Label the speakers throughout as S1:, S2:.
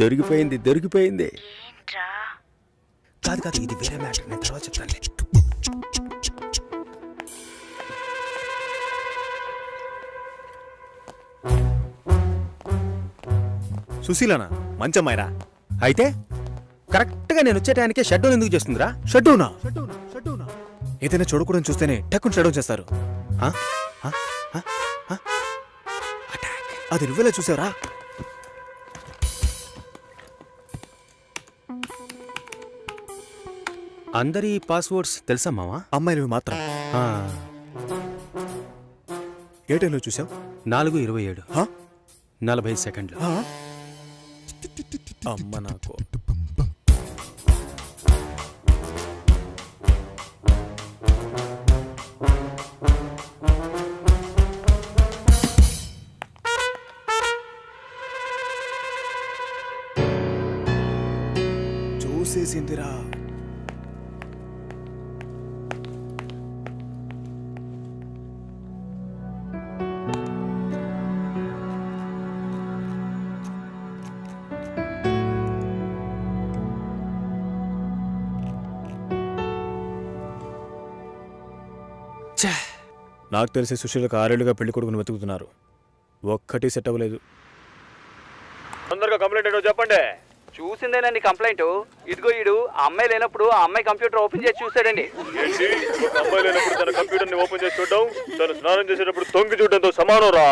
S1: దొరికిపోయింది దొరికిపోయింది. కాదు కాదు, ఇది వేరే మ్యాటర్, నేను తర్వాత చెప్తాను.
S2: సుశీలనా? మంచమ్మాయిరా.
S1: అయితే కరెక్ట్గా నేను వచ్చే టైంకే షట్ డౌన్ ఎందుకు చేస్తుందిరా?
S2: షడ్డౌనా? ఏదైనా చూడకూడని చూస్తేనే టక్కుని షడ్డౌన్ చేస్తారు. అది నువ్వెలా చూసావరా?
S1: అందరి పాస్వర్డ్స్ తెలుసా మావా?
S2: అమ్మాయిలు మాత్రం. ఏ టైంలో చూసావు?
S1: 4:27 40 సెకండ్లు.
S2: అమ్మ నాకు. చూసేసిందిరా. నాకు తెలిసి సుశీలకు 6 ఏళ్లుగా పెళ్లి కొడుకుని వెతుకుతున్నారు. ఒక్కటి సెట్ అవ్వలేదు.
S3: తొందరగా కంప్లైంట్ ఏంటో చెప్పండి. చూసిందేనండి కంప్లైంట్. ఇదిగో ఈడు ఆ అమ్మాయి లేనప్పుడు ఆ అమ్మాయి కంప్యూటర్ ఓపెన్ చేసి చూసాడండి.
S4: ఒక అమ్మాయి లేనప్పుడు తన కంప్యూటర్ ని ఓపెన్ చేసి చూడడం, తను స్నానం చేసేటప్పుడు తొంగి చూడడంతో సమానం రా.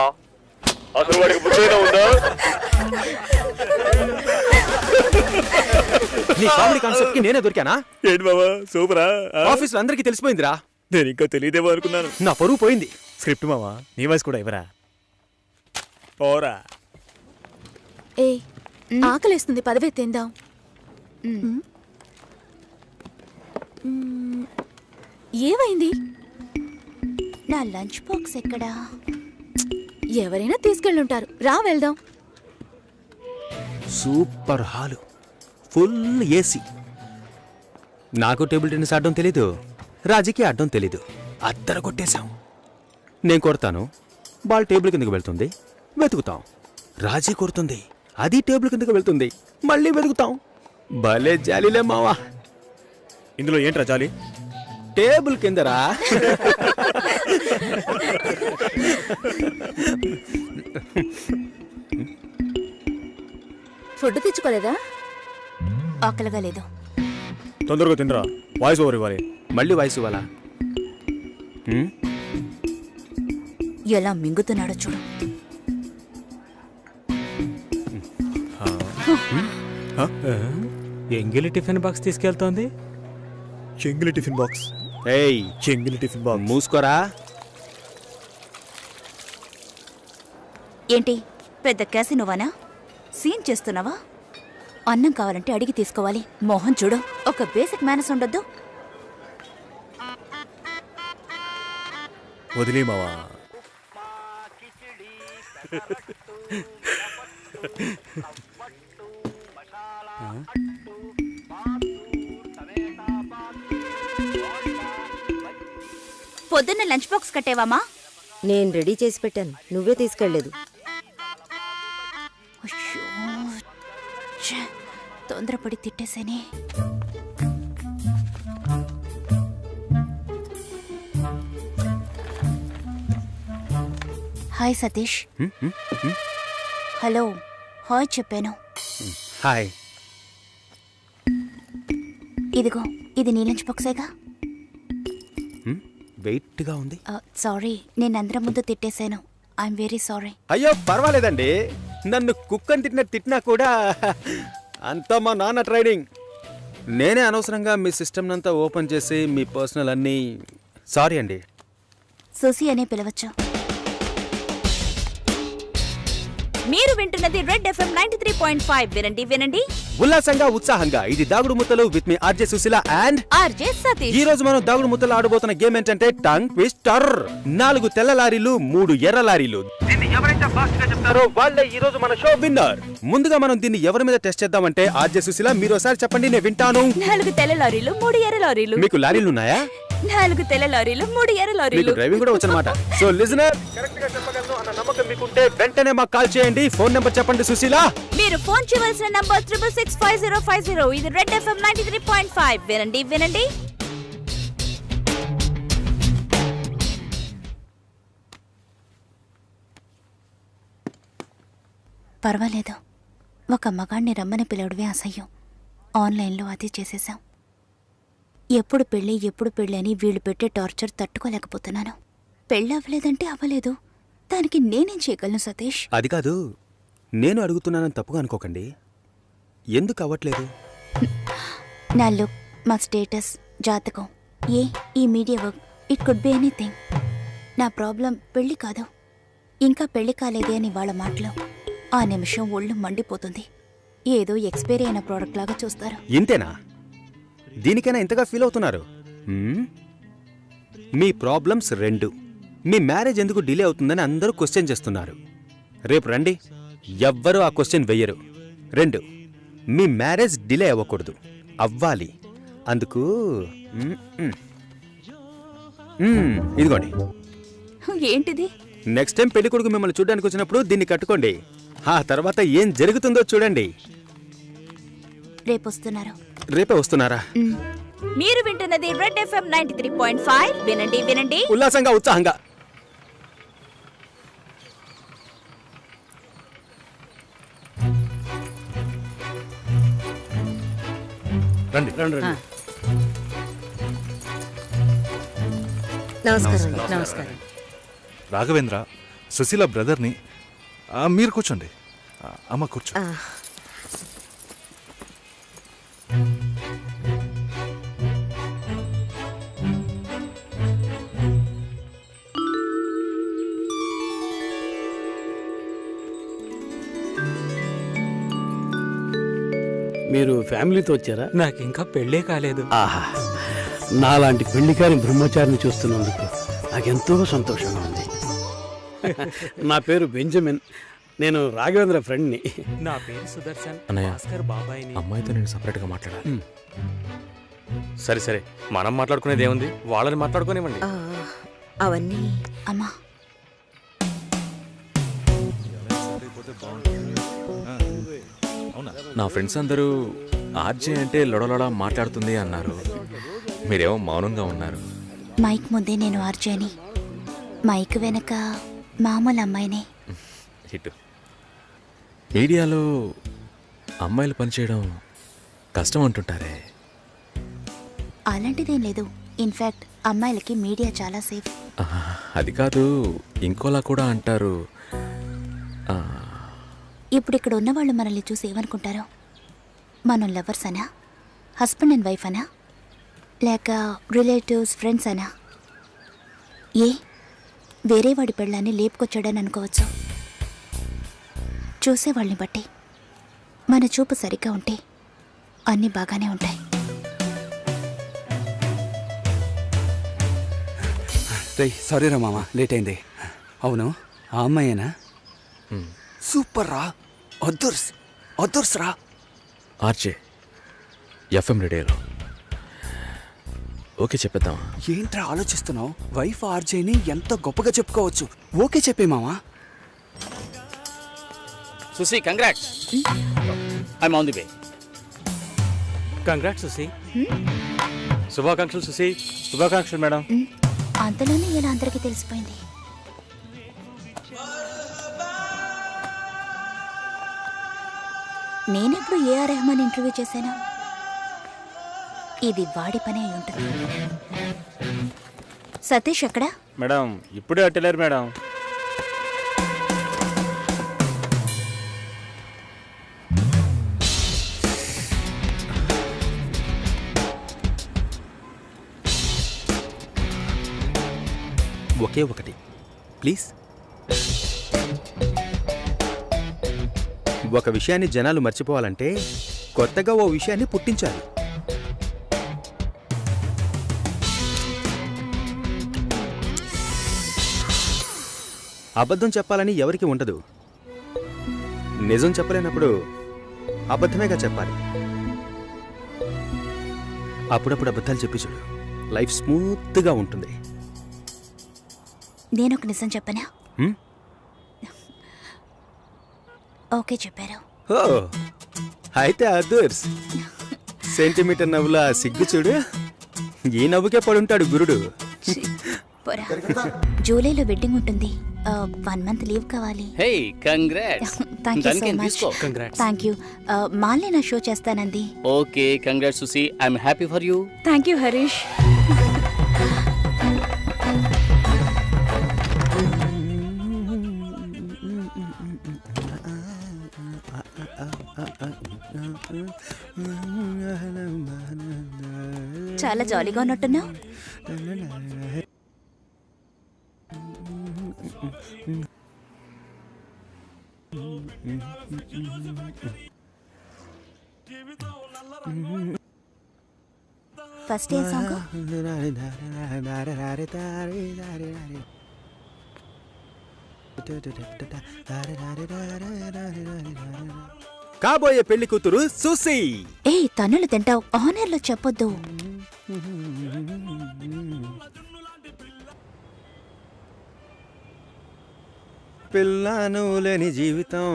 S4: అసలు వాడికి బుద్ధైనా ఉందా?
S1: నీ కామెడీ కాన్సెప్ట్ కి నేనే దొరికానా?
S2: ఏంటి బాబా సూపరా?
S1: ఆఫీస్ లో అందరికీ తెలిసిపోయిందిరా.
S2: నేను ఇంకా తెలియదేమో అనుకున్నాను.
S1: నా పరువు పోయింది.
S2: స్క్రిప్ట్ మావా, నీ వాయిస్ కూడా ఇవ్వరా? పోరా.
S5: ఏ ఆకలేస్తుంది, పదవే తిందాం. ఏమైంది? నా లంచ్ బాక్స్ ఎక్కడా? ఎవరైనా తీసుకెళ్ళుంటారు, రా వెళ్దాం.
S1: Super hall, full AC. నాకు టేబుల్ టెన్నిస్ ఆడడం తెలీదు, రాజీకి ఆడడం తెలీదు. అద్దర కొట్టేశాం. నేను కొడతాను, బాల్ టేబుల్ కిందకి వెళ్తుంది, వెతుకుతాం. రాజీ కొడుతుంది, అది టేబుల్ కిందకి వెళ్తుంది, మళ్ళీ వెతుకుతాం. భలే జాలీలే మావా.
S2: ఇందులో ఏంట్రా జాలి?
S1: టేబుల్ కిందరా.
S5: ఫుడ్ తెచ్చుకోలేదా? ఆకలిగా లేదు.
S2: తొందరగా తినరా, వాయిస్ ఓవర్ ఇవ్వాలి.
S1: మళ్ళీ వాయిస్ ఇవ్వాలా?
S5: ఎలా మింగుతున్నాడో చూడు.
S6: ఎంగిలి టిఫిన్ బాక్స్ తీసుకెళ్తోంది.
S2: చెంగిలి టిఫిన్ బాక్స్.
S1: ఏయ్,
S2: చెంగిలి టిఫిన్ బాక్స్.
S1: మూసుకోరా.
S5: ఏంటి పెద్ద క్యాసినోవానా? సీన్ చేస్తున్నావా? అన్నం కావాలంటే అడిగి తీసుకోవాలి. మోహన్ చూడు, ఒక బేసిక్ మేనస్ ఉండొద్దు.
S2: వదిలే మావా.
S5: పొద్దున్న లంచ్ బాక్స్ కట్టేవామా?
S7: నేను రెడీ చేసి పెట్టాను, నువ్వే తీసుకెళ్లేదు.
S5: తొందరపడి తిట్టేసేనే. హాయ్ సతీష్. హలో హాయ్ చెప్పాను.
S1: హాయ్.
S5: ఇదిగో, ఇది నీ లంచ్ బాక్సేగా?
S1: వెయిట్గా ఉంది.
S5: సారీ, నేను అందరం ముందు తిట్టేశాను. I'm very sorry.
S1: అయ్యో పర్వాలేదండి, నన్ను కుక్కని తిట్టినా కూడా అంతా మా నాన్న ట్రైనింగ్. నేనే అనవసరంగా మీ సిస్టమ్ అంతా ఓపెన్ చేసి మీ పర్సనల్ అన్నీ. సారీ అండి.
S5: సుసి అనే పిలవచ్చు. మీరు వింటున్నది రెడ్ ఎఫ్ఎం 93.5. వినండి వినండి
S1: ఉల్లాసంగా ఉత్సాహంగా. ఇది దాగుడు ముత్తలు with me RJ Sushila and
S5: RJ Satish.
S1: ఈ రోజు మనం దాగుడు ముత్తలు ఆడబోతున్న గేమ్ ఏంటంటే టంగ్ ట్విస్టర్. 4 తెల్ల లారీలు, 3 ఎర్ర లారీలు. దీన్ని ఎవరైతే ఫాస్ట్ గా చెప్తారో వాళ్ళే ఈ రోజు మన షో విన్నర్. ముందుగా మనం దీన్ని ఎవరి మీద టెస్ట్ చేద్దామంటే ఆర్జే సుశీల మీరు ఒకసారి చెప్పండి, నేను వింటాను.
S5: 4 తెల్ల లారీలు, 3 ఎర్ర లారీలు.
S1: మీకు లారీలు ఉన్నాయా?
S5: 4 తెల్ల లారీలు 3 ఎర్ర
S1: మీకు
S5: లారీలు.
S1: డ్రైవింగ్ కూడా వచ్చనమాట. సో లిజనర్, కరెక్ట్ గా చెప్పగలను అన్న నమ్మకం మీకుంటే వెంటనే మాకు కాల్ చేయండి. ఫోన్ నెంబర్ చెప్పండి సుశీల.
S5: మీరు ఫోన్ చేయవలసిన నంబర్ 6665050. ఇది రెడ్ ఎఫ్ఎం 93.5. వినండి వినండి. పర్వాలేదు, ఒక మగాణ్ణి రమ్మని పిలవడమే అసహ్యం. ఆన్లైన్లో అది చేసేశాం. ఎప్పుడు పెళ్ళి అని వీళ్ళు పెట్టే టార్చర్ తట్టుకోలేకపోతున్నాను. పెళ్ళి అవ్వలేదంటే అవ్వలేదు, దానికి నేనేం చేయగలను సతీష్?
S1: అది కాదు, నేను అడుగుతున్నానని తప్పుగా అనుకోకండి. ఎందుకు అవ్వట్లేదు?
S5: నా లుక్, మా స్టేటస్, జాతకం, ఈ media work, it could be anything. నా ప్రాబ్లం పెళ్లి కాదు, ఇంకా పెళ్లి కాలేదే అని వాళ్ళ మాటలు. ఆ నిమిషం ఒళ్ళు మండిపోతుంది. ఏదో ఎక్స్పైరీ అయిన ప్రోడక్ట్ లాగా చూస్తారు.
S1: ఇంతేనా? దీనికైనా ఇంతగా ఫీల్ అవుతున్నారు? మీ ప్రాబ్లమ్స్ 2. మీ మ్యారేజ్ ఎందుకు డిలే అవుతుందని అందరూ క్వశ్చన్ చేస్తున్నారు. రేపు రండి, ఎవ్వరూ ఆ క్వశ్చన్ వెయ్యరు. 2, మీ మ్యారేజ్ డిలే అవ్వకూడదు, అవ్వాలి. అందుకు ఇదిగోండి.
S5: ఏంటిది?
S1: నెక్స్ట్ టైం పెళ్లి కొడుకు మిమ్మల్ని చూడడానికి వచ్చినప్పుడు దీన్ని కట్టుకోండి. ఆ తర్వాత ఏం జరుగుతుందో చూడండి.
S5: రేపొస్తున్నారు.
S1: రేపే వస్తున్నారా?
S5: మీరు వింటున్నది రెడ్ ఎఫ్ఎం 93.5. వినండి వినండి.
S1: ఉల్లాసంగా, ఉత్సాహంగా.
S4: రండి రండి రండి.
S7: నమస్కారం. నమస్కారం.
S8: రాఘవేంద్ర, సుశీల బ్రదర్ని. మీరు కూర్చోండి. అమ్మ కూర్చో.
S9: మీరు ఫ్యామిలీతో వచ్చారా?
S6: నాకు ఇంకా పెళ్ళే కాలేదు.
S9: ఆహా, నాలాంటి పెళ్లికారి బ్రహ్మచారిని చూస్తున్నందుకు నాకెంతో సంతోషంగా ఉంది. నా పేరు బెంజమిన్, నేను రాఘవేంద్ర ఫ్రెండ్ని.
S6: నా పేరు సుదర్శన్.
S2: అన్నయ్య,
S6: భాస్కర్ బాబాయ్ని.
S2: అమ్మాయితో నేను సపరేట్గా మాట్లాడాలి.
S3: సరే సరే, మనం మాట్లాడుకునేది ఏముంది, వాళ్ళని మాట్లాడుకోనివ్వండి.
S7: అవన్నీ
S5: అమ్మా,
S2: నా ఫ్రెండ్స్ అందరూ ఆర్జే అంటే లొడలొడ మాట్లాడుతుంది అన్నారు. మీరేమో మౌనంగా ఉన్నారు.
S5: మైక్ ముందే నేను ఆర్జేని, మైక్ వెనక మామూలు అమ్మాయినే.
S2: హిట్. మీడియాలో అమ్మాయిలు పనిచేయడం కష్టం అంటుంటారే.
S5: అలాంటిదేం లేదు. ఇన్ఫ్యాక్ట్ అమ్మాయిలకి మీడియా చాలా సేఫ్.
S2: అది కాదు, ఇంకోలా కూడా అంటారు.
S5: ఇప్పుడు ఇక్కడ ఉన్నవాళ్ళు మనల్ని చూసి ఏమనుకుంటారో? మనం లవర్స్ అనా, హస్బెండ్ అండ్ వైఫ్ అనా, లేక రిలేటివ్స్, ఫ్రెండ్స్ అనా? వేరే వాడి పెళ్ళాన్ని లేపుకొచ్చాడని అనుకోవచ్చు. చూసేవాళ్ళని బట్టి మన చూపు సరిగ్గా ఉంటే అన్నీ బాగానే ఉంటాయి.
S10: సారీ రా మామ, లేట్ అయింది. అవును, ఆ అమ్మాయేనా? సూపర్ రా, అదుర్స్ రా.
S2: ఆర్జే ఎఫ్ఎం రేడియోలో. ఓకే చెప్పేద్దామా?
S10: ఏంట్రా ఆలోచిస్తున్నావు? వైఫ్ ఆర్జేని ఎంత గొప్పగా చెప్పుకోవచ్చు. ఓకే చెప్పే మామా.
S3: Susi, congrats. I'm on the way.
S6: Congrats Susi.
S3: శుభాకాంక్షలు సుసి.
S6: శుభాకాంక్షలు మేడం.
S5: అంతలోనే ఇలా అందరికీ తెలిసిపోయింది. నేనెప్పుడు ఏఆర్ రెహమాన్ ఇంటర్వ్యూ చేశాను? ఇది వాడి పని అయి ఉంటుంది. సతీష్ ఎక్కడా?
S6: మేడం ఇప్పుడే అట్టలేరు మేడం.
S1: ఒకే ఒకటి ప్లీజ్. ఒక విషయాన్ని జనాలు మర్చిపోవాలంటే కొత్తగా ఓ విషయాన్ని పుట్టించాలి. అబద్ధం చెప్పాలని ఎవరికి ఉండదు. నిజం చెప్పలేనప్పుడు అబద్ధమేగా చెప్పాలి. అప్పుడప్పుడు అబద్ధాలు చెప్పి చూడు, లైఫ్ స్మూత్గా ఉంటుంది.
S5: నేను ఒక నిజం చెప్పనా?
S1: హ్మ్?
S5: ఓకే చెప్పారు.
S1: ఓ అయితే అదర్స్ సెంటీమీటర్ నవ్వులా సిగ్గు చూడు. ఈ నవ్వుకే పడుంటాడు గురుడు.
S5: పోరా. జూలైలో వెడ్డింగ్ ఉంటుంది. 1 మంత్ లీవ్ కావాలి.
S6: Hey congrats.
S5: Thank you so much.
S6: Congrats.
S5: Thank you. మాల్ని నా షో చేస్తానంది.
S6: Okay congrats Susi, I'm happy for you.
S5: Thank you Harish. చాలా జాలీగా ఉన్నట్టున్నావు. ఫస్ట్ ఏ సాంగ్?
S1: కాబోయే పెళ్లి కూతురు సుసి.
S5: ఏ తన్నులు తింటావు, ఆనర్లో చెప్పొద్దు.
S1: పిల్లను లేని జీవితం.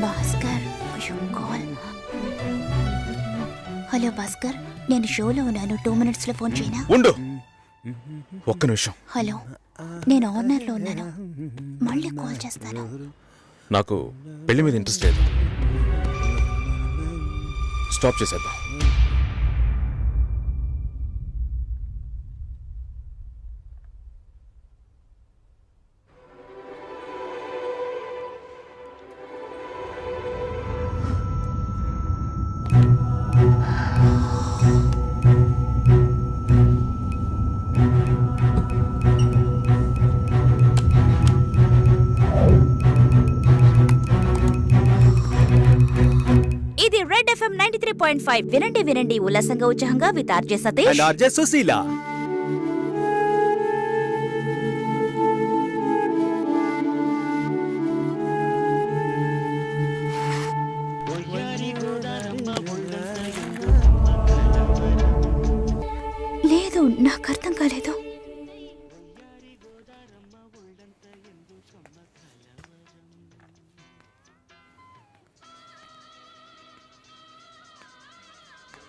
S5: భాస్కర్ కాల్. హలో భాస్కర్, నేను షోలో ఉన్నాను. 2 minutes లో ఫోన్ చేయనా?
S2: ఉండు ఒక్క నిమిషం.
S5: హలో, నేను ఆనర్లో ఉన్నాను. మళ్ళీ కాల్ చేస్తాను.
S2: నాకు పెళ్లి మీద ఇంట్రెస్ట్ లేదు. స్టాప్ చేసేద్దాం.
S5: ఇది రెడ్ FM 93.5. వినండి వినండి ఉల్లాసంగా ఉత్సాహంగా with RJ Satish
S1: and RJ Sushila.
S5: లేదు, నాకు అర్థం కాలేదు.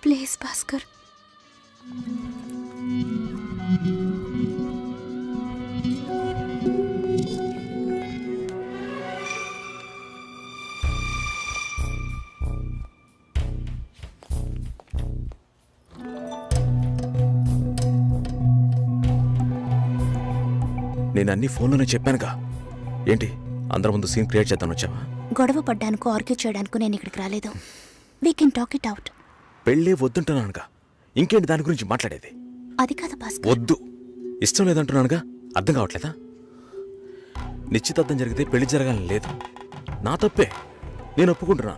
S5: ప్లీజ్ భాస్కర్.
S2: నేను అన్ని ఫోన్లోనే చెప్పానుగా. ఏంటి అందరి ముందు సీన్ క్రియేట్ చేద్దాం వచ్చావా?
S5: గొడవ పడ్డానుకో, ఆర్గ్యూ చేయడానికో నేను ఇక్కడికి రాలేదు. We can talk it out.
S2: పెళ్ళే వద్దుంటున్నానుగా, ఇంకేంటి దాని గురించి మాట్లాడేది?
S5: అది కాదు భాస్కర్.
S2: వద్దు, ఇష్టం లేదంటున్నానుగా. అర్థం కావట్లేదా? నిశ్చితార్థం జరిగితే పెళ్లి జరగాలని లేదు. నా తప్పే, నేను ఒప్పుకుంటున్నా.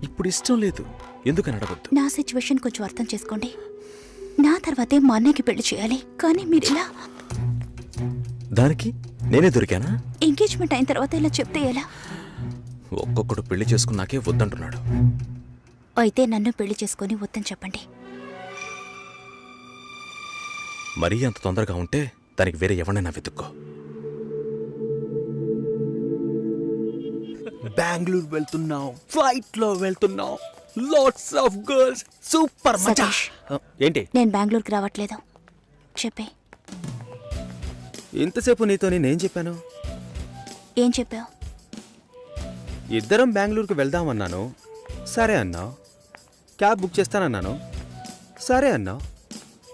S2: ఇప్పుడు ఇష్టం లేదు, ఎందుకని అడగొద్దు.
S5: నా సిచ్యువేషన్ కొంచెం అర్థం చేసుకోండి. నా తర్వాతే మా అన్నయ్యకి పెళ్లి చేయాలి, కానీ మీరు ఇలా.
S2: దానికి నేనే దొరికానా?
S5: ఎంగేజ్మెంట్ అయిన తర్వాత ఇలా చెప్తే ఎలా?
S2: ఒక్కొక్కడు పెళ్లి చేసుకున్నాకే వద్దంటున్నాడు.
S5: అయితే నన్ను పెళ్లి చేసుకొని వద్దని చెప్పండి.
S2: మరీ అంత తొందరగా ఉంటే దానికి వేరే ఎవరినైనా వెతుక్కో.
S1: బెంగళూరు వెళ్తున్నాం, ఫ్లైట్ లో వెళ్తున్నాం, లాట్స్ ఆఫ్ గర్ల్స్, సూపర్ మచా.
S5: సతీష్.
S1: ఏంటి
S5: నేను బెంగళూరుకి రావట్లేదు. చెప్పే.
S1: ఇంతసేపు నీతో నేనేం చెప్పాను?
S5: ఏం చెప్పావు?
S1: ఇద్దరం బెంగళూరుకు వెళ్దామన్నాను, సరే అన్నావు. క్యాబ్ బుక్ చేస్తానన్నాను, సరే అన్నావు.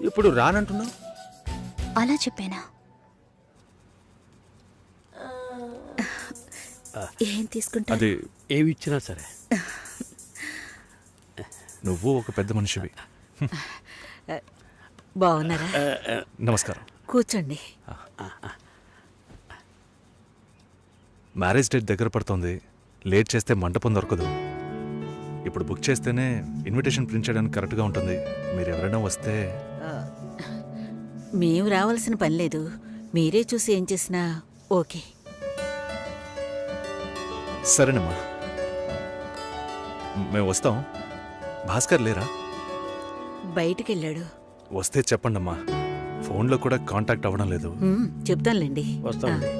S1: ఇప్పుడు రానంటున్నావు.
S5: అలా చెప్పానా? ఏం తీసుకుంటా?
S8: అది
S9: ఏమి ఇచ్చినా సరే.
S8: నువ్వు ఒక పెద్ద మనిషివి.
S7: బాగున్నారా?
S8: నమస్కారం.
S7: కూర్చోండి.
S8: మ్యారేజ్ డేట్ దగ్గర పడుతోంది. లేట్ చేస్తే మంటపం దొరకదు. ఇప్పుడు బుక్ చేస్తేనే ఇన్విటేషన్ ప్రింట్ చేయడానికి కరెక్ట్గా ఉంటుంది. మీరు ఎవరైనా వస్తే.
S7: మేము రావాల్సిన పని లేదు. మీరే చూసి ఏం చేసినా ఓకే.
S8: సరేనమ్మా, మేము వస్తాం. భాస్కర్ లేరా?
S7: బయటికి వెళ్ళాడు.
S8: వస్తే చెప్పండమ్మా. ఫోన్లో కూడా కాంటాక్ట్ అవ్వడం లేదు.
S7: చెప్తానులేండి.
S9: వస్తామండి.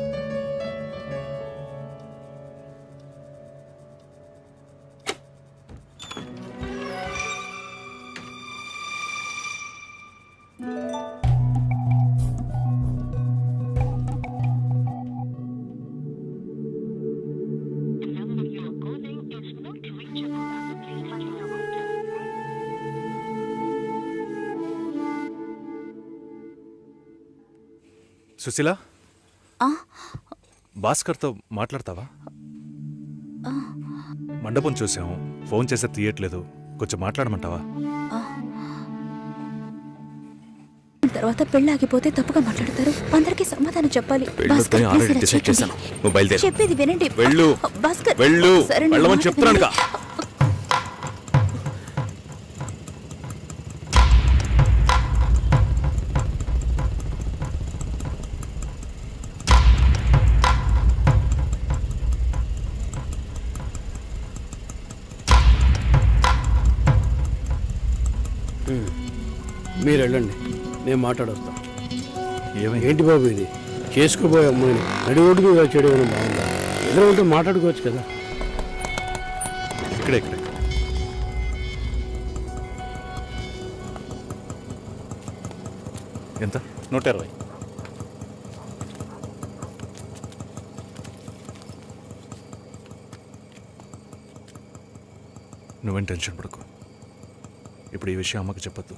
S8: సుశీల,
S5: ఆ,
S8: భాస్కర్తో మాట్లాడతావా? మండపం చూసాం, ఫోన్ చేస్తే తీయట్లేదు. కొంచెం మాట్లాడమంటావా?
S5: తర్వాత పెళ్ళి ఆగిపోతే తప్పుగా మాట్లాడతారు. అందరికీ సమాధానం చెప్పాలి. భాస్కర్,
S2: పెళ్ళొద్దని ఆల్రెడీ
S5: please ఇలా
S2: డిసైడ్
S5: చేయకండి.
S2: చేశాను. నువ్వు బయలుదేరు.
S5: చెప్పేది వినండి.
S2: వెళ్ళు.
S5: భాస్కర్,
S2: వెళ్ళు.
S5: సరే, నా
S2: వెళ్ళమని
S5: మాట
S2: చెప్తున్నానుగా.
S5: వినండి.
S9: మీరు వెళ్ళండి, నేను మాట్లాడొస్తాను.
S8: ఏమైంది?
S9: ఏంటి బాబు ఇది? చేసుకోబోయే అమ్మాయిని నడి ఒడ్డుకు ఇలా చేయడం ఏమైనా బాగుందా? ఎదురు ఉంటే మాట్లాడుకోవచ్చు కదా.
S8: ఇక్కడే ఇక్కడే. ఎంత?
S2: 120.
S8: నువ్వేం టెన్షన్ పడకు. ఇప్పుడు ఈ విషయం అమ్మకి చెప్పొద్దు.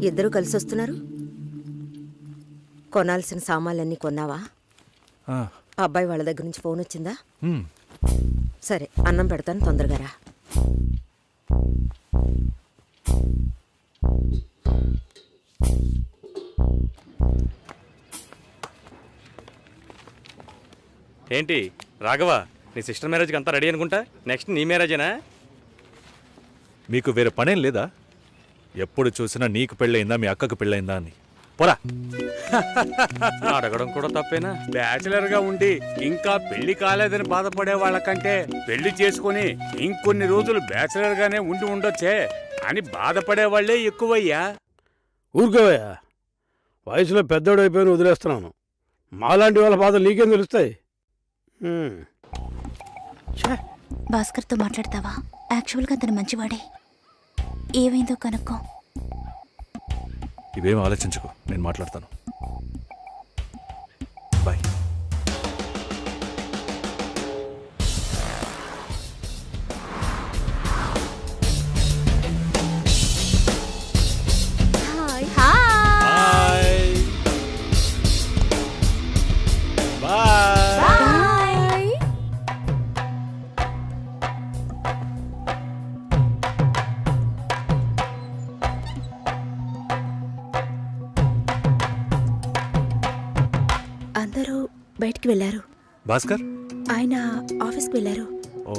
S11: ఇద్దరు కలిసి వస్తున్నారు. కొనాల్సిన సామాన్లన్నీ కొన్నావా?
S8: ఆ,
S11: అబ్బాయి వాళ్ళ దగ్గర నుంచి ఫోన్ వచ్చిందా?
S8: హ్మ్.
S11: సరే, అన్నం పెడతాను, తొందరగా రా.
S3: ఏంటి రాఘవ, నీ సిస్టర్ మ్యారేజ్కి అంతా రెడీ అనుకుంటా. నెక్స్ట్ నీ మ్యారేజేనా?
S8: మీకు వేరే పనేం లేదా? ఎప్పుడు చూసినా నీకు పెళ్ళయిందా, మీ అక్కకు పెళ్ళయిందా అని. పోరా.
S3: అడగడం కూడా తప్పేనా?
S9: బ్యాచిలర్ గా ఉండి ఇంకా పెళ్లి కాలేదని బాధపడే వాళ్ళకంటే పెళ్లి చేసుకుని ఇంకొన్ని రోజులు బ్యాచిలర్ గానే ఉండి ఉండొచ్చే అని బాధపడే వాళ్ళే ఎక్కువయ్యా. ఊరుకోవయ్యా, వయసులో పెద్దోడు అయిపోయిన వదిలేస్తున్నాను. మాలాంటి వాళ్ళ బాధలు నీకేం తెలుస్తాయి?
S5: భాస్కర్తో మాట్లాడతావా? యాక్చువల్గా అతను మంచివాడే. ఏమైందో కనుక్కో.
S8: ఇవేం ఆలోచించుకో, నేను మాట్లాడతాను. బాయ్.
S5: అందరూ బయటికి వెళ్ళారు.
S8: భాస్కర్?
S5: ఆయన ఆఫీస్కి వెళ్ళారు.
S8: ఓ,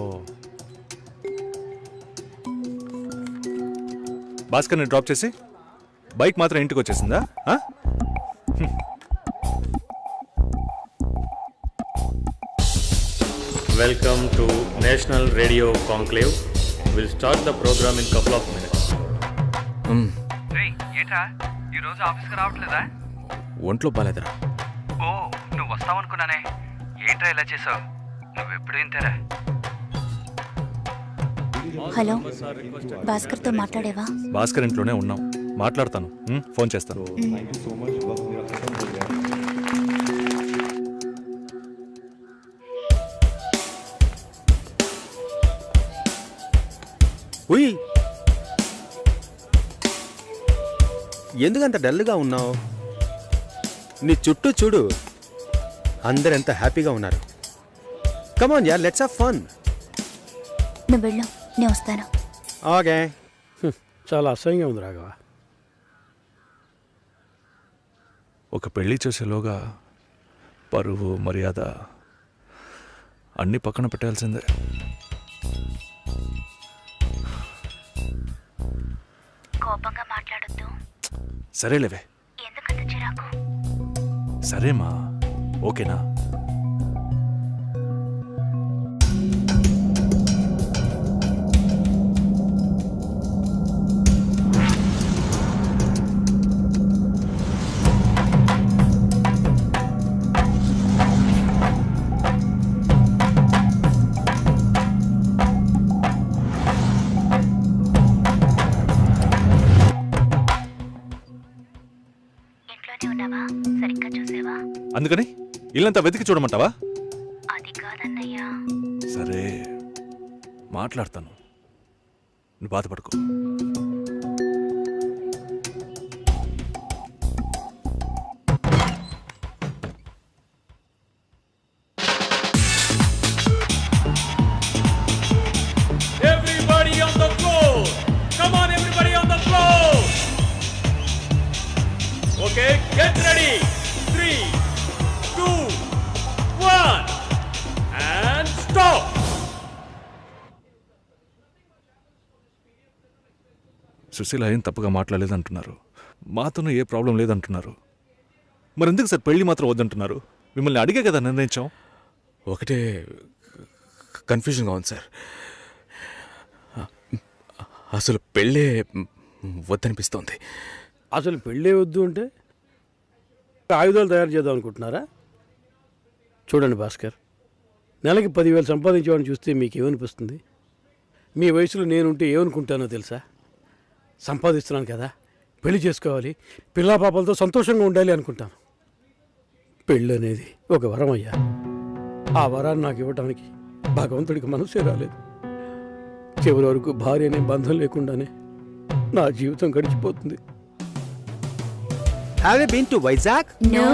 S8: భాస్కర్ని డ్రాప్ చేసి బైక్ మాత్రం ఇంటికి వచ్చేసిందా? ఆ?
S4: Welcome to national radio conclave. Will start the program in couple of minutes.
S3: ఏంట్రా ఈరోజు ఆఫీస్కి రావట్లేదా?
S2: ఒంట్లో బాలేదురా.
S3: ఓ, నువ్వు వస్తావనుకున్నానే. ఏంట్రా ఇలా చేసావు? నువ్వెప్పుడు ఇంతేరా?
S5: హలో, భాస్కర్తో మాట్లాడేవా?
S8: భాస్కర్ ఇంట్లోనే ఉన్నాం, మాట్లాడతాను. ఫోన్ చేస్తాను.
S1: ఉయ్, ఎందుకంత డల్గా ఉన్నావు? నీ చుట్టూ చూడు, అందరెంత హ్యాపీగా ఉన్నారు. కమాన్ యార్, లెట్స్ హావ్ ఫన్.
S5: నువ్వు వెళ్ళు, నేను వస్తాను.
S1: ఓకే.
S9: చాలా అసహ్యంగా ఉంది రాఘవ.
S8: ఒక పెళ్లి చేసేలోగా పరువు, మర్యాద అన్నీ పక్కన పెట్టాల్సిందే.
S5: కోపంగా మాట్లాడొద్దు.
S8: సరేలేవే.
S5: ఎందుకంత చిరాకు?
S8: సరేమా, ఓకేనా?
S5: ఇంట్లోనే ఉన్నావా? సరిగ్గా చూసావా?
S8: అందుకని ఇల్లంతా వెతికి చూడమంటావా?
S5: అది కాదన్నయ్యా.
S8: సరే, మాట్లాడతాను. నువ్వు బాధపడకు.
S9: Everybody on the floor! Come on, everybody on the floor! Okay, get ready! 3, 2, 1, and stop!
S8: Susheela ఏం తప్పుగా మాట్లాడలేదంటున్నారు. మాతోనూ ఏ ప్రాబ్లం లేదంటున్నారు. మరెందుకు సార్ పెళ్లి మాత్రం వద్దంటున్నారు? మిమ్మల్ని అడిగే కదా నిర్ణయించాం.
S2: ఒకటే కన్ఫ్యూజన్గా ఉంది సార్. అసలు పెళ్ళే వద్దనిపిస్తోంది.
S9: అసలు పెళ్ళే వద్దు అంటే ఆయుధాలు తయారు చేద్దాం అనుకుంటున్నారా? చూడండి భాస్కర్, నెలకి 10,000 సంపాదించేవాడిని చూస్తే మీకేమనిపిస్తుంది? మీ వయసులో నేనుంటే ఏమనుకుంటానో తెలుసా? సంపాదిస్తున్నాను కదా, పెళ్లి చేసుకోవాలి, పిల్లా పాపలతో సంతోషంగా ఉండాలి అనుకుంటాను. పెళ్ళి అనేది ఒక వరం అయ్యా. ఆ వరాన్ని నాకు ఇవ్వడానికి భగవంతుడికి మనసే రాలేదు. చివరి వరకు భార్య అనే బంధం లేకుండానే నా జీవితం గడిచిపోతుంది.
S1: Have you been to Vizag?
S5: No.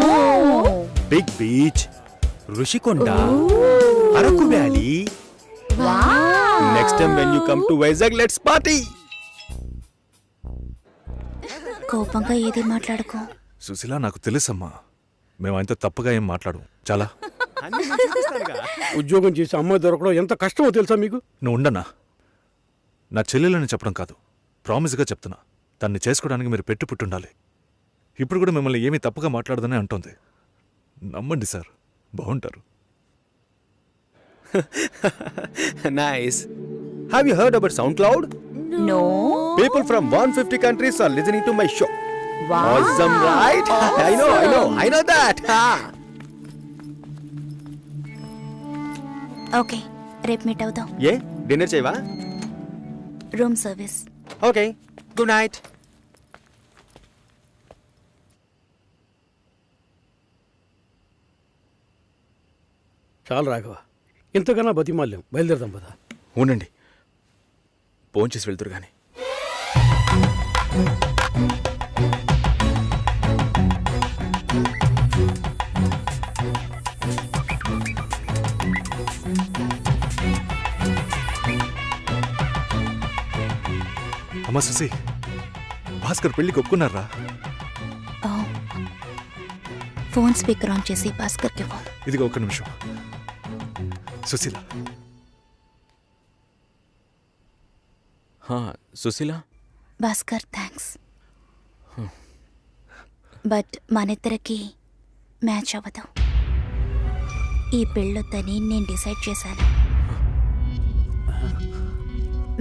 S1: Big beach, Rushikonda, Araku valley. Next time when you come to Vizag let's party.
S5: కోపంగా ఏది మాట్లాడుకో.
S8: సుశీల, నాకు తెలుసమ్మా, మేము ఆయనతో తప్పుగా ఏం మాట్లాడు. చాలా
S9: ఉద్యోగం చేసి అమ్మాయి దొరకడం ఎంత కష్టమో తెలుసా మీకు?
S8: నువ్వు ఉండనా? నా చెల్లెలని చెప్పడం కాదు, ప్రామిస్గా చెప్తున్నా. తన్ని చేసుకోవడానికి మీరు పెట్టి పుట్టుండాలి. ఇప్పుడు కూడా మిమ్మల్ని ఏమీ తప్పుగా మాట్లాడదని అంటోంది. నమ్మండి సార్, బాగుంటారు.
S1: Nice. Have you heard about SoundCloud?
S5: No.
S1: People from 150 countries are listening to my show. Awesome, right? I know that.
S5: Okay, రేపు మీట్ అవుదాం.
S1: ఏ డిన్నర్ చేయవా?
S5: Room service.
S1: Okay, good night.
S9: చాలు రాఘవ, ఇంతకన్నా బతిమాల్యం. బయలుదేరదాం పదా.
S2: ఉండండి, ఫోన్ చేసి వెళ్తురు కానీ.
S8: అమ్మా సుశీ, భాస్కర్ పెళ్ళికి ఒప్పుకున్నారా?
S5: ఫోన్ స్పీకర్ ఆన్ చేసి భాస్కర్కి ఇవ్వు.
S8: ఇదిగో ఒక్క నిమిషం. సుశీల,
S2: సుశీల,
S5: భాస్కర్ థ్యాంక్స్, బట్ మనిద్దరికి మ్యాచ్ అవ్వదు. ఈ పెళ్ళొద్దని నేను డిసైడ్ చేశాను.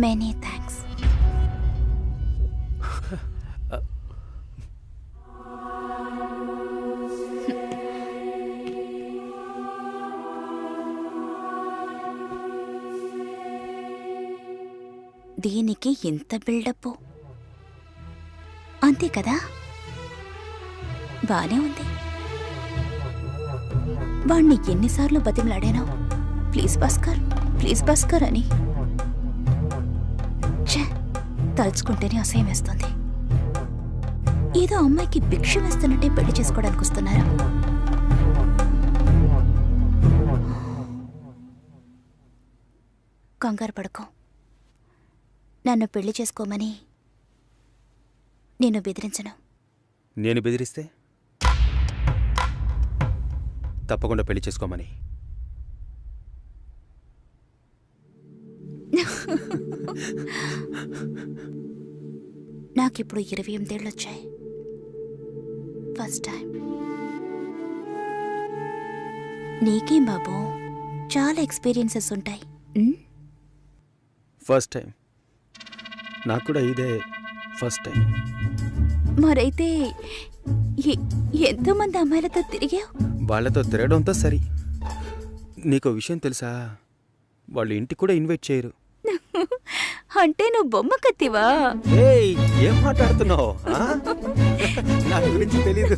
S5: Many thanks. దీనికి ఇంత బిల్డప్ అంతే కదా? బానే ఉంది. వాణ్ణి ఎన్నిసార్లు బతిమలాడాను, ప్లీజ్ భాస్కర్, ప్లీజ్ భాస్కర్ అని. ఛే, తలుచుకుంటేనే అసహ్యం వేస్తుంది. ఏదో అమ్మాయికి భిక్ష వేస్తున్నట్టే పెళ్లి చేసుకోవడానికి వస్తున్నారా? కంగారు పడుకో. నన్ను పెళ్లి చేసుకోమని నేను బెదిరించను.
S1: నేను బెదిరిస్తే తప్పకుండా పెళ్లి చేసుకోమని.
S5: నాకిప్పుడు 28 వచ్చాయి. First time. నీకేం బాబు, చాలా ఎక్స్పీరియన్సెస్ ఉంటాయి. ఉమ్?
S1: First time. నాకు కూడా ఇదే ఫస్ట్ టైం.
S5: మరైతే ఎంతోమంది అమ్మాయిలతో తిరిగావు?
S1: వాళ్ళతో తిరగడంతో సరి. నీకో విషయం తెలుసా, వాళ్ళు ఇంటికి కూడా ఇన్వైట్ చేయరు.
S5: అంటే నువ్వు బొమ్మ కత్తివా?
S1: ఏయ్, ఏం మాట్లాడుతున్నావు? నా గురించి తెలీదు.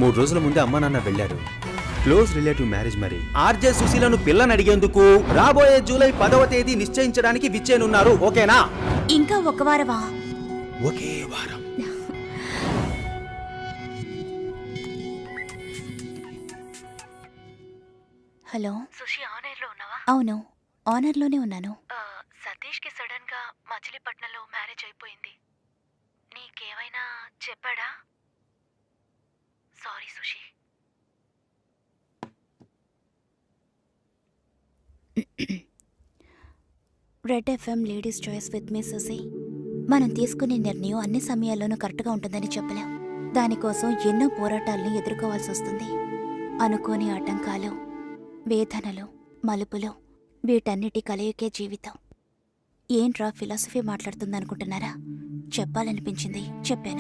S1: మూడు రోజుల ముందే అమ్మా నాన్న వెళ్ళారు. క్లోజ్ రిలేటివ్ మ్యారేజ్ మరి. ఆర్జే సుశీలను పిల్లని అడిగేందుకు రాబోయే జూలై 10వ తేదీ నిశ్చయించడానికి విచ్చేనున్నారు. ఓకేనా?
S5: ఇంకా ఒక వారమా?
S1: ఒకే వారం.
S5: హలో
S12: సుషి ఆనర్లో ఉన్నావా?
S5: అవును, ఆనర్లోనే ఉన్నాను.
S12: సతీష్కి సడన్ గా మచిలీపట్నంలో మ్యారేజ్ అయిపోయింది. నీకేమైనా చెప్పాడా? Sorry Sushi.
S5: Red FM ladies choice with me Susi. మనం తీసుకునే నిర్ణయం అన్ని సమయాల్లోనూ కరెక్ట్గా ఉంటుందని చెప్పలేం. దానికోసం ఎన్నో పోరాటాలను ఎదుర్కోవాల్సి వస్తుంది. అనుకోని ఆటంకాలు, వేదనలు, మలుపులు, వీటన్నిటి కలయికే జీవితం. ఏంట్రా ఫిలాసఫీ మాట్లాడుతుందనుకుంటున్నారా? చెప్పాలనిపించింది, చెప్పాను.